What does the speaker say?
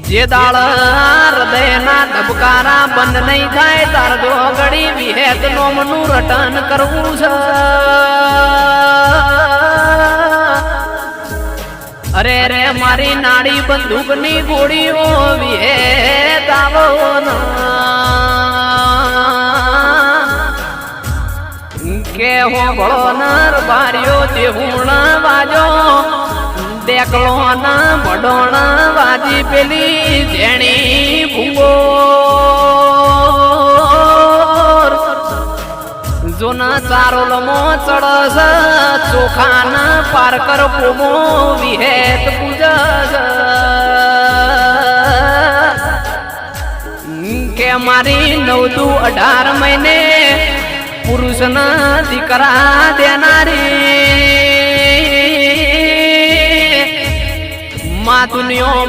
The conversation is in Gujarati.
જે દાળ હૃદયના ધબકારા બંધ નહીં થાય તાર જો ઘડી વિહેત નોમનું રટન કરવું છે. અરે રે મારી નાડી બંદૂકની ગોળીઓ વિહેત આવો કે હો ભળો નર બાર્યો દેહુણ વાજો દેકલો ના મડોણ વાજી પેલી જેણી ભૂંગો જોના ચારો લમો ચડસ ચોખાના પારકર પોમો વિહેત પૂજસ કે મારી 9-18 મહિને પુરુષના દીકરા દેનારી મા દુનિયા